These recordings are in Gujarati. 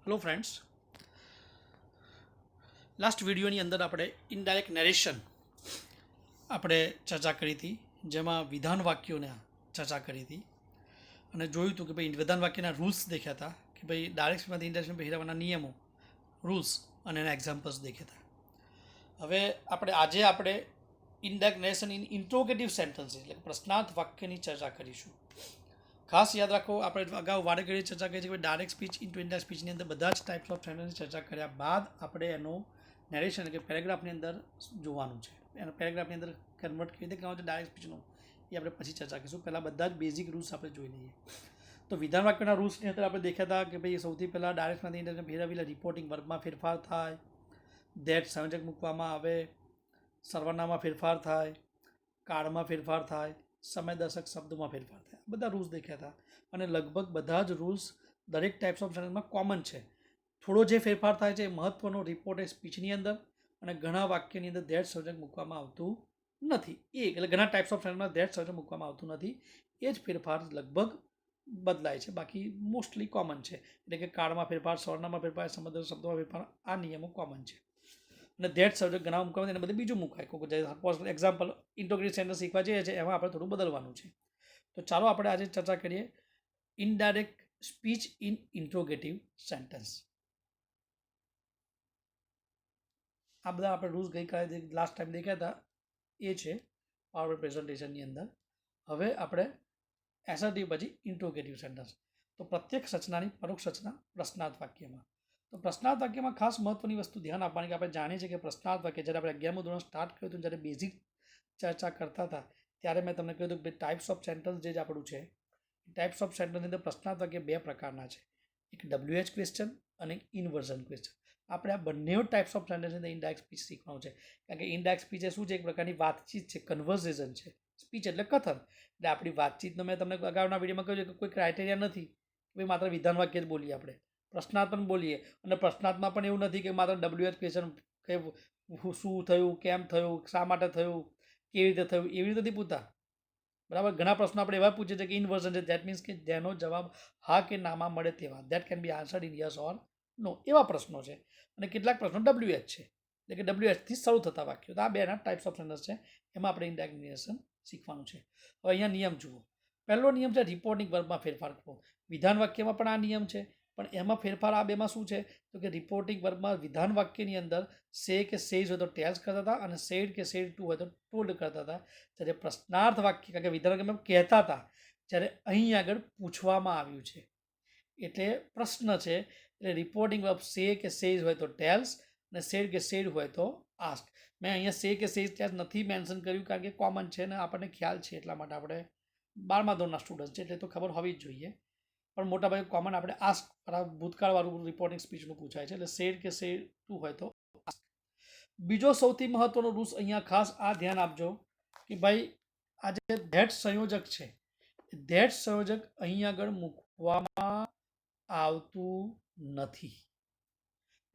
હેલો ફ્રેન્ડ્સ, લાસ્ટ વિડીયોની અંદર આપણે ઇનડાયરેક્ટ નેરેશન આપણે ચર્ચા કરી હતી, જેમાં વિધાન વાક્યોને ચર્ચા કરી હતી અને જોયું હતું કે ભાઈ વિધાન વાક્યના રૂલ્સ દેખ્યા હતા કે ભાઈ ડાયરેક્ટ સ્પીચમાંથી ઇનડાયરેક્ટ સ્પીચમાં ફેરવવાના નિયમો, રૂલ્સ અને એના એક્ઝામ્પલ્સ દેખ્યા હતા. હવે આજે indirect narration in interrogative sentences એટલે પ્રશ્નાર્થ વાક્યની ચર્ચા કરીશું. ખાસ યાદ રાખો, આપણે અગાઉ વારે ઘડી ચર્ચા કરી છે કે ડાયરેક્ટ સ્પીચ ઇન્ટુ ઇનડાયરેક્ટ સ્પીચની અંદર બધા જ ટાઈપ્સ ઓફ સેન્ટેન્સની ચર્ચા કર્યા બાદ આપણે એનો નેરેશન એટલે કે પેરેગ્રાફની અંદર જોવાનું છે. એના પેરેગ્રાફની અંદર કન્વર્ટ કેવી રીતે કરવાનું છે ડાયરેક્ટ સ્પીચનું એ આપણે પછી ચર્ચા કરીશું. પહેલાં બધા જ બેઝિક રૂલ્સ આપણે જોઈ લઈએ. તો વિધાન વાક્યના રૂલ્સની અંદર આપણે દેખ્યા હતા કે ભાઈ સૌથી પહેલાં ડાયરેક્ટમાંથી ઇનડાયરેક્ટ ફેરવીને રિપોર્ટિંગ વર્બમાં ફેરફાર થાય, ધેટ સંયોજક મૂકવામાં આવે, સર્વનામમાં ફેરફાર થાય, કાળમાં ફેરફાર થાય, સમયદર્શક શબ્દોમાં ફેરફાર થાય. બધા રૂલ્સ દેખ્યા હતા અને લગભગ બધા જ રૂલ્સ દરેક ટાઈપ્સ ઓફ સેન્ટેન્સમાં કોમન છે. થોડો જે ફેરફાર થાય છે એ મહત્ત્વનો રિપોર્ટેડ સ્પીચની અંદર અને ઘણા વાક્યની અંદર ધેટ સંયોજક મૂકવામાં આવતું નથી. એટલે ઘણા ટાઈપ્સ ઓફ સેન્ટેન્સમાં ધેટ સંયોજક મૂકવામાં આવતું નથી. એ જ ફેરફાર લગભગ બદલાય છે, બાકી મોસ્ટલી કોમન છે. એટલે કે કાળમાં ફેરફાર, સર્વનામમાં ફેરફાર, સમયદર્શક શબ્દોમાં ફેરફાર, આ નિયમો કોમન છે. અને ધેટ સંયોજક ઘણા મૂકવામાં એને બધે બીજું મુકાય. કોઈ એક્ઝામ્પલ ઇન્ટ્રોગેટિવ સેન્ટેન્સ શીખવા જઈએ છીએ એમાં આપણે થોડું બદલવાનું છે. તો ચાલો આપણે આજે ચર્ચા કરીએ indirect speech in interrogative sentence. આ બધા આપણે રૂલ્સ ગઈકાલે લાસ્ટ ટાઈમ દેખ્યા હતા એ છે પાવર પ્રેઝન્ટેશનની અંદર. હવે આપણે એસર્ટિવ પછી ઇન્ટ્રોગેટિવ સેન્ટેન્સ. તો પ્રત્યક્ષ રચનાની પરોક્ષ રચના પ્રશ્નાર્થ વાક્યમાં. તો પ્રશ્નાર્થ વાક્યમાં ખાસ મહત્વની વસ્તુ ધ્યાન આપવાની કે આપણે જાણીએ છીએ કે પ્રશ્નાર્થ વાક્ય જ્યારે આપણે 11મું ધોરણ સ્ટાર્ટ કર્યું હતું, જ્યારે બેઝિક ચર્ચા કરતા હતા ત્યારે મેં તમને કહ્યું હતું કે ટાઈપ્સ ઓફ સેન્ટેન્સ જે આપણું છે, ટાઈપ્સ ઓફ સેન્ટેન્સની અંદર પ્રશ્નાર્થ વાક્ય બે પ્રકારના છે, એક WH ક્વેશ્ચન અને ઇન્વર્ઝન ક્વેશ્ચન. આપણે આ બંને ટાઈપ્સ ઓફ સેન્ટેન્સની અંદર ઇનડાયરેક્ટ સ્પીચ શીખવાનું છે. કારણ કે ઇનડાયરેક્ટ સ્પીચ એ શું છે, એક પ્રકારની વાતચીત છે, કન્વર્ઝેશન છે. સ્પીચ એટલે કથન. એટલે આપણી વાતચીતનો મેં તમને અગાઉના વિડીયોમાં કહ્યું કે કોઈ ક્રાઇટેરિયા નથી કે ભાઈ માત્ર વિધાન વાક્ય જ બોલીએ, આપણે પ્રશ્નાર્થ પણ બોલીએ. અને પ્રશ્નાર્થમાં પણ એવું નથી કે માત્ર WH ક્વેશ્ચન કે શું થયું, કેમ થયું, શા માટે થયું, કેવી રીતે થયું, એવી રીતે નથી પૂછતા. બરાબર, ઘણા પ્રશ્નો આપણે એવા પૂછીએ છીએ કે ઇનવર્ઝન છે, દેટ મીન્સ કે જેનો જવાબ હા કે નામાં મળે તેવા, that can be answered in yes or no, એવા પ્રશ્નો છે. અને કેટલાક પ્રશ્નો WH છે, એટલે કે WHથી શરૂ થતા વાક્યો. તો આ બેના ટાઈપ્સ ઓફ સેન્ટેન્સ છે, એમાં આપણે ઇનડાયરેક્ટ નેરેશન શીખવાનું છે. હવે અહીંયા નિયમ જુઓ. પહેલો નિયમ છે રિપોર્ટિંગ વર્બમાં ફેરફાર કરવો. વિધાન વાક્યમાં પણ આ નિયમ છે, પણ એમાં ફેરફાર આ બેમાં શું છે તો કે રિપોર્ટિંગ વર્બમાં વિધાન વાક્યની અંદર સે કે સેઝ હોય તો ટેલ્સ કરતા હતા અને સેડ કે સેડ ટુ હોય તો ટોલ્ડ કરતા હતા. જ્યારે પ્રશ્નાર્થ વાક્ય કારણ કે વિધાન વાક્યમાં કહેતા હતા, જ્યારે અહીં આગળ પૂછવામાં આવ્યું છે એટલે પ્રશ્ન છે. એટલે રિપોર્ટિંગ વર્બ સે કે સેઝ હોય તો ટેલ્સ અને સેડ કે સેડ હોય તો આસ્ક. મેં અહીંયા સે કે સેઝ ટેલ્સ નથી મેન્શન કર્યું કારણ કે કોમન છે ને આપણને ખ્યાલ છે, એટલા માટે આપણે 12મા ધોરણના સ્ટુડન્ટ છે એટલે તો ખબર હોવી જ જોઈએ. પણ મોટાભાગે કોમન આપણે આસ્ક ભૂતકાળવાળું રિપોર્ટિંગ સ્પીચનું પૂછાય છે, એટલે સેડ કે સેડ ટુ હોય તો આસ્ક. બીજો સૌથી મહત્વનો રૂલ્સ અહીંયા ખાસ આ ધ્યાન આપજો કે ભાઈ આ જે ધેટ સંયોજક છે, ધેટ સંયોજક અહીં આગળ મૂકવામાં આવતું નથી.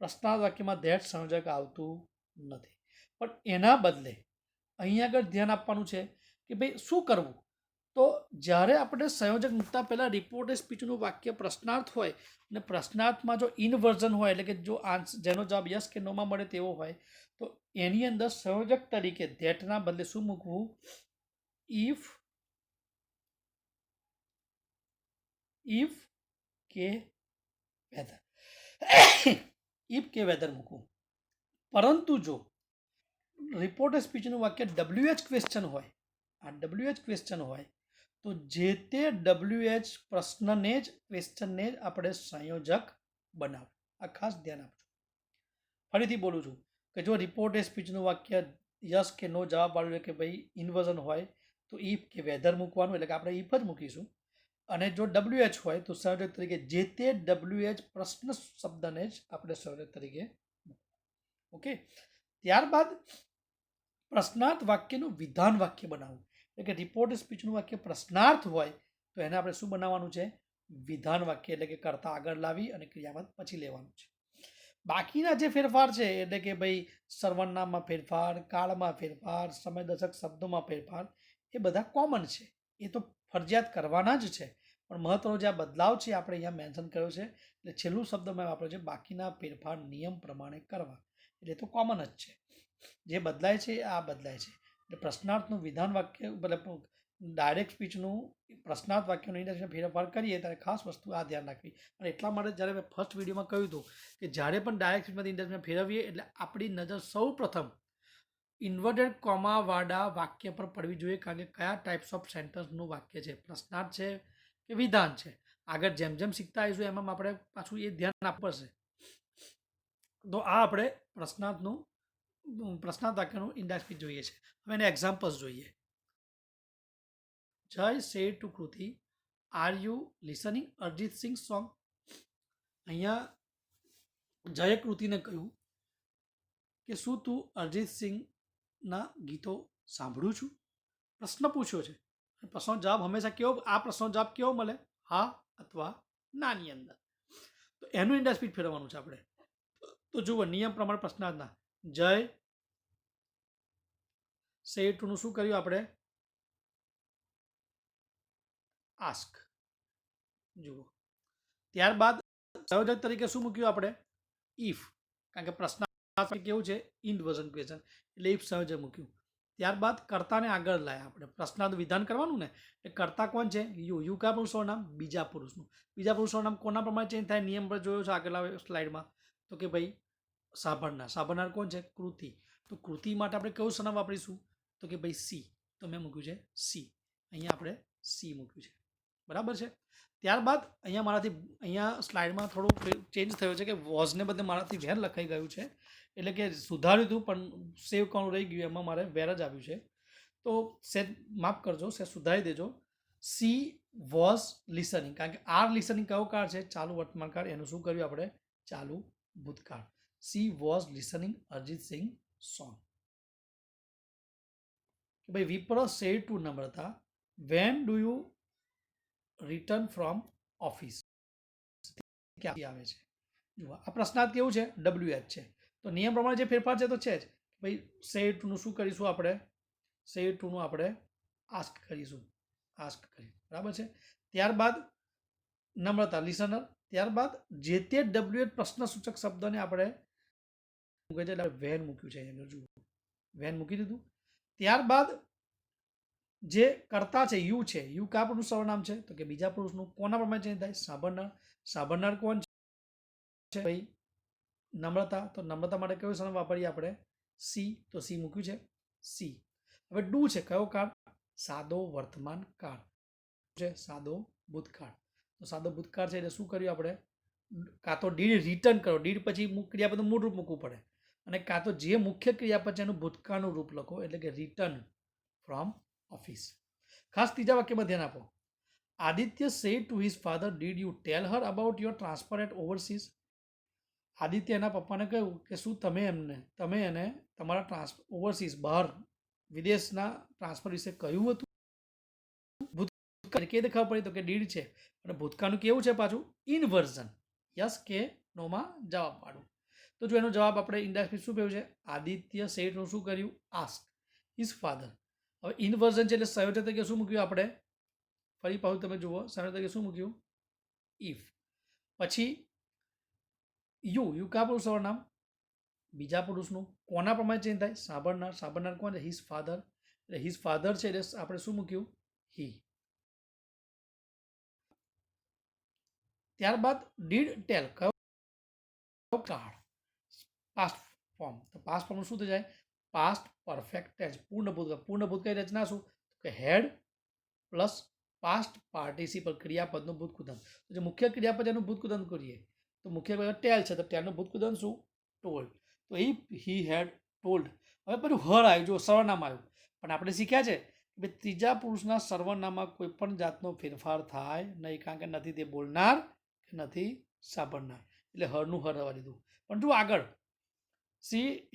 પ્રશ્નાર્થ વાક્યમાં ધેટ સંયોજક આવતું નથી, પણ એના બદલે અહીં આગળ ધ્યાન આપવાનું છે કે ભાઈ શું કરવું. તો જ્યારે આપણે સંયોજક મૂકતા પહેલાં રિપોર્ટેડ સ્પીચનું વાક્ય પ્રશ્નાર્થ હોય અને પ્રશ્નાર્થમાં જો ઇનવર્ઝન હોય એટલે કે જો જેનો જવાબ યસ કે નોમાં મળે તેવો હોય તો એની અંદર સંયોજક તરીકે ધેટના બદલે શું મૂકવું, ઇફ કે વેધર ઇફ કે વેધર મૂકવું. પરંતુ જો રિપોર્ટેડ સ્પીચનું વાક્ય WH ક્વેશ્ચન હોય, આ WH ક્વેશ્ચન હોય તો જે તે WH પ્રશ્નને જ ક્વેશ્ચનને જ આપણે સંયોજક બનાવવું. આ ખાસ ધ્યાન આપજો. ફરીથી બોલું છું કે જો રિપોર્ટેડ સ્પીચનું વાક્ય યસ કે નો જવાબવાળું કે ભાઈ ઇન્વર્ઝન હોય તો ઇફ કે વેધર મૂકવાનું, એટલે કે આપણે ઇફ જ મૂકીશું. અને જો WH હોય તો સંયોજક તરીકે જે તે WH પ્રશ્ન શબ્દને જ આપણે સંયોજક તરીકે મૂકવું. ઓકે. ત્યારબાદ પ્રશ્નાર્થ વાક્યનું વિધાન વાક્ય બનાવવું. એટલે કે રિપોર્ટેડ સ્પીચનું વાક્ય પ્રશ્નાર્થ હોય તો એને આપણે શું બનાવવાનું છે, વિધાન વાક્ય, એટલે કે કરતા આગળ લાવી અને ક્રિયાપદ પછી લેવાનું છે. બાકીના જે ફેરફાર છે એટલે કે ભાઈ સર્વનામમાં ફેરફાર, કાળમાં ફેરફાર, સમયદર્શક શબ્દોમાં ફેરફાર, એ બધા કોમન છે, એ તો ફરજિયાત કરવાના જ છે. પણ મહત્વનો જે આ બદલાવ છે આપણે અહીંયા મેન્શન કર્યો છે એટલે છેલ્લું શબ્દમાં વાપરે છે બાકીના ફેરફાર નિયમ પ્રમાણે કરવા. એટલે તો કોમન જ છે, જે બદલાય છે આ બદલાય છે. એટલે પ્રશ્નાર્થનું વિધાન વાક્ય મતલબ ડાયરેક્ટ સ્પીચનું પ્રશ્નાર્થ વાક્યનું ઇન્ડેક્સમાં ફેરફાર કરીએ ત્યારે ખાસ વસ્તુ આ ધ્યાન રાખવી. અને એટલા માટે જ્યારે મેં ફર્સ્ટ વિડીયોમાં કહ્યું હતું કે જ્યારે પણ ડાયરેક્ટ સ્પીચમાંથી ઇન્ડેક્સમાં ફેરવીએ એટલે આપણી નજર સૌ પ્રથમ ઇન્વર્ટેડ કોમાવાળા વાક્ય પર પડવી જોઈએ, કારણ કે કયા ટાઈપ્સ ઓફ સેન્ટેન્સનું વાક્ય છે, પ્રશ્નાર્થ છે કે વિધાન છે. આગળ જેમ જેમ શીખતા આવીશું એમાં આપણે પાછું એ ધ્યાન આપવું પડશે. તો આ આપણે પ્રશ્નાર્થ વાક્યનું ઇન્ડેક્સ સ્પીચ જોઈએ છે. હવે એના એક્ઝામ્પલ્સ જોઈએ. જય said to Kriti, are you listening Arijit Singh song. અહીંયા જયે કૃતિને કહ્યું કે શું તું અરિજીત સિંહના ગીતો સાંભળું છું? પ્રશ્ન પૂછ્યો છે. પ્રશ્નનો જવાબ હંમેશા કેવો, આ પ્રશ્નનો જવાબ કેવો મળે? હા અથવા નાની અંદર. તો એનું ઇન્ડેક્સ સ્પીચ ફેરવવાનું છે આપણે. તો જુઓ નિયમ પ્રમાણે પ્રશ્નાર્થના જય સેડ ટુનું શું કર્યું આપણે? આસ્ક. જુઓ, ત્યારબાદ સંયોજક તરીકે શું મૂક્યું આપણે? ઇફ, કારણ કે પ્રશ્ન કેવું છે? ઇન્વર્ઝન ક્વેશ્ચન, એટલે ઇફ સંયોજક મૂક્યું. ત્યારબાદ કર્તાને આગળ લાયા આપણે. પ્રશ્નાર્થ વિધાન કરવાનું ને, એ કર્તા કોણ છે? યુ. યુ કા પુરુષનું નામ? બીજા પુરુષનું. બીજા પુરુષનું નામ કોના પ્રમાણે ચેન્જ થાય? નિયમ પર જોયો છે આગળના સ્લાઇડમાં. તો કે ભાઈ સાંભળનાર. સાંભળનાર કોણ છે? કૃતિ. તો કૃતિ માટે આપણે કયું સનામ વાપરીશું? તો કે ભાઈ સી. તો મેં મૂક્યું છે સી. અહીંયા આપણે સી મૂક્યું છે. બરાબર છે. ત્યારબાદ અહીંયા સ્લાઇડમાં થોડું ચેન્જ થયો છે કે વોઝને બદલે મારાથી વેર લખાઈ ગયું છે. એટલે કે સુધાર્યું હતું પણ સેવ કરવાનું રહી ગયું, એમાં મારે વેર જ આવ્યું છે. તો સેજ માફ કરજો, સેજ સુધારી દેજો. સી વોઝ લિસનિંગ, કારણ કે આર લિસનિંગ કયો કાળ છે? ચાલુ વર્તમાન કાળ. એનું શું કર્યું આપણે? ચાલુ ભૂતકાળ. She was listening Arijit Singh song. ભાઈ Vipra said to Namrata, when do you return from office? આવે છે. જુઓ, આ પ્રશ્નાર્થ કેવું છે? WH છે. તો નિયમ પ્રમાણે જે ફેરફાર છે તો છે જ. ભાઈ સેડ ટુનું શું કરીશું આપણે? સેડ ટુનું આપણે આસ્ક કરીશું. આસ્ક કરીશું. બરાબર છે. ત્યારબાદ નમ્રતા લિસનર. ત્યારબાદ જે તે WH પ્રશ્ન સૂચક શબ્દને આપણે વેન મૂક્યું છે. જુઓ, વેન મૂકી દીધું. ત્યારબાદ જે કર્તા છે યુ છે. યુ કયા પુરુષ સર્વનામ છે? તો કે બીજા પુરુષનું. કોના પ્રમાણે ચેન્જ થાય? સાંભળનાર. સાંભળનાર કોણ છે? ભાઈ નમ્રતા. તો નમ્રતા માટે કયું સર્વનામ વાપરીએ આપણે? સી. તો સી મૂક્યું છે સી. હવે ડુ છે. કયો કાળ? સાદો વર્તમાન કાળ છે. સાદો ભૂતકાળ. તો સાદો ભૂતકાળ છે એટલે શું કર્યું આપણે? કાં તો ડીડ રિટર્ન કરો. ડીડ પછી ક્રિયાપદનું મૂળ રૂપ મૂકવું પડે, અને કાં તો જે મુખ્ય ક્રિયાપદ છે એનું ભૂતકાળનું રૂપ લખો, એટલે કે રિટર્ન ફ્રોમ ઓફિસ. ખાસ ત્રીજા વાક્યમાં ધ્યાન આપો. Aditya said to his father, did you tell her about your transfer at overseas? Aditya એના પપ્પાને કહ્યું કે શું તમે એને તમારા ઓવરસીઝ બહાર વિદેશના ટ્રાન્સફર વિશે કહ્યું હતું? ભૂતકાળ કે ખબર પડી? તો કે ડીડ છે. અને ભૂતકાળનું કેવું છે પાછું? ઇનવર્ઝન. યસ કે નોમાં જવાબ પાડું. તો જો એનો જવાબ આપણે ઇન્ડેક્સ શું કહ્યું છે? આદિત્ય સેડનું શું કર્યું? Ask his father. હવે ઇનવર્ઝન છે એટલે સંયોજક તરીકે શું મૂક્યું આપણે? ફરી પાછું તમે જુઓ, સંયોજક તરીકે શું મૂક્યું? ઇફ. પછી યુ કા પુરુષ સર્વનામ? બીજા પુરુષનું. કોના પ્રમાણે ચેન્જ થાય? સાંભળનાર. સાંભળનાર કોણ છે? His father. એટલે હિઝ ફાધર છે એટલે આપણે શું મૂક્યું? હી. ત્યારબાદ ડીડ ટેલ કયો કાળ? Past form. તો પાસ્ટ ફોર્મ શું થઈ જાય? Past perfect tense. પૂર્ણ ભૂતકાળ. પૂર્ણ ભૂતકાળની રચના શું? કે હેડ પ્લસ પાસ્ટ પાર્ટિસિપલ ક્રિયાપદનું ભૂતકૃદંત. તો જે મુખ્ય ક્રિયાપદ એનું ભૂતકૃદંત કરીએ તો મુખ્ય ટેલ છે તો ટેલનું ભૂતકૃદંત શું? ટોલ્ડ. તો હી હેડ ટોલ્ડ. હવે બધું હર આવ્યું, જો સર્વનામ આવ્યું. પણ આપણે શીખ્યા છે કે ત્રીજા પુરુષના સર્વનામમાં કોઈ પણ જાતનો ફેરફાર થાય નહીં, કારણ કે નથી તે બોલનાર કે નથી સાંભળનાર. એટલે હરનું હર રહેવા દીધું. પણ જો આગળ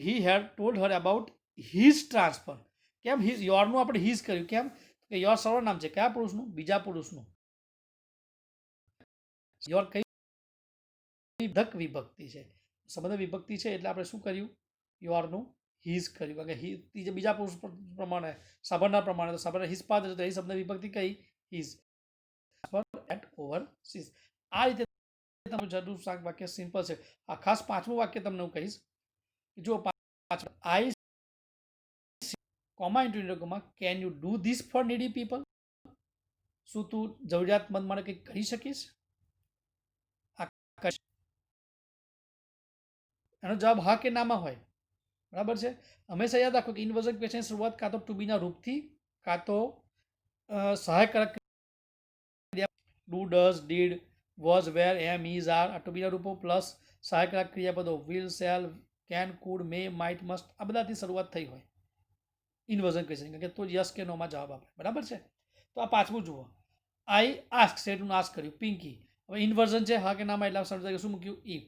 he had told her about his transfer. કેમ યોરનું આપણે હિઝ કર્યું? કેમ કે યોર સર્વનામ છે. કયા પુરુષનું? બીજા પુરુષનું. યોર કઈ વિભક્તિ છે? સંબંધ વિભક્તિ છે એટલે આપણે શું કર્યું? યોરનું હિઝ કર્યું, કારણ કે બીજા પુરુષ પ્રમાણે સાંભળનાર પ્રમાણે તો સાંભળનાર હિઝ ફાધર છે, તો એ શબ્દ વિભક્તિ કઈ? His at overseas. આ રીતે તમારું જરૂર વાક્ય સિમ્પલ છે. આ ખાસ પાંચમું વાક્ય તમને હું કહીશ. જો I comma into can you do this for needy people? શું તું જરૂરિયાતમંદ માટે કંઈક કરી શકીશ? એનો જવાબ હા કે નામાં હોય. બરાબર છે. હંમેશા યાદ રાખો કે ઇનવર્ઝન ક્વેશ્ચન શરૂઆત કાં તો ટુ બીના રૂપથી કાં તો સહાયકારક do, does, did, was, were, am, is, are આ ટુ બીના રૂપો પ્લસ સહાયકારક ક્રિયાપદો will, shall, can, could, may, might, must આ બધાથી શરૂઆત થઈ હોય ઇનવર્ઝન ક્વેશ્ચન કે તો યસ કે નોમાં જવાબ આપે. બરાબર છે. તો આ પાંચમું જુઓ. આઈ આસ્ક સેટનું આસ્ક કર્યું પિંકી. હવે ઇનવર્ઝન છે હા કે નામાં એટલે સમજાય શું મૂક્યું ઈ.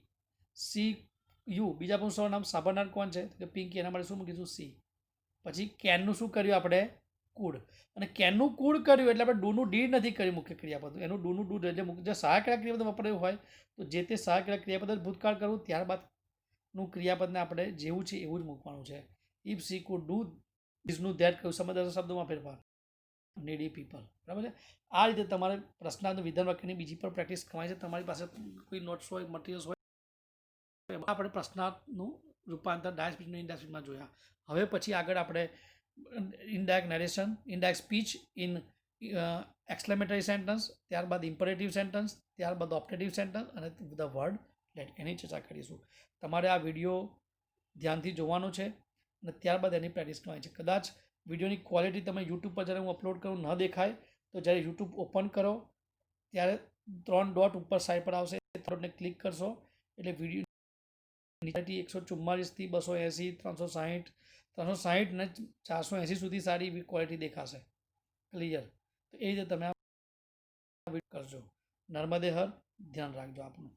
સી યુ બીજા પણ સૌ નામ સાંભળનાર કોણ છે કે પિંકી, એના માટે શું મૂકીશું સી. પછી કેનનું શું કર્યું આપણે કુડ, અને કેનનું કુડ કર્યું એટલે આપણે ડુનું ડીડ નથી કર્યું મુખ્ય ક્રિયાપદ. એનું ડુનું ડુ એટલે જે સહાયક ક્રિયાપદ વપરાયું હોય તો જે તે સહાયક ક્રિયાપદ જ ભૂતકાળ કરવું, ત્યારબાદનું ક્રિયાપદને આપણે જેવું છે એવું જ મૂકવાનું છે. ઇફ સી કુડ ડુ ધીસનું ધેટ કહ્યું, સમજદાર શબ્દોમાં ફેરફાર નીડી પીપલ. બરાબર છે. આ રીતે તમારે પ્રશ્નાર્થ વિધાન વાક્યની બીજી પણ પ્રેક્ટિસ કરવાની છે. તમારી પાસે કોઈ નોટ્સ હોય, મટીરિયલ્સ હોય, આપણે પ્રશ્નાર્થનું રૂપાંતર ડાયરેક્ટ સ્પીચનું ઇનડાયરેક્ટ સ્પીચમાં જોયા. હવે પછી આગળ આપણે indirect narration, indirect speech in exclamatory sentence, ત્યારબાદ ઇમ્પરેટિવ સેન્ટન્સ, ત્યારબાદ ઓપ્ટેટિવ સેન્ટન્સ અને ધ વર્ડ લેટ એની ચર્ચા કરીશું. તમારે આ વિડીયો ધ્યાનથી જોવાનો છે અને ત્યારબાદ એની પ્રેક્ટિસ કરવાની છે. કદાચ વિડીયોની ક્વોલિટી તમે યુટ્યુબ પર જ્યારે હું અપલોડ કરું ન દેખાય તો જ્યારે યુટ્યુબ ઓપન કરો ત્યારે 3 ડોટ ઉપર સાઈડ પર આવશે, 3 ક્લિક કરશો એટલે વિડીયો 144 થી 280, 360, 360 ને 480 સુધી સારી ક્વોલિટી દેખાશે. ક્લિયર. તો એ રીતે તમે કરજો. નર્મદે હર. ધ્યાન રાખજો આપનું.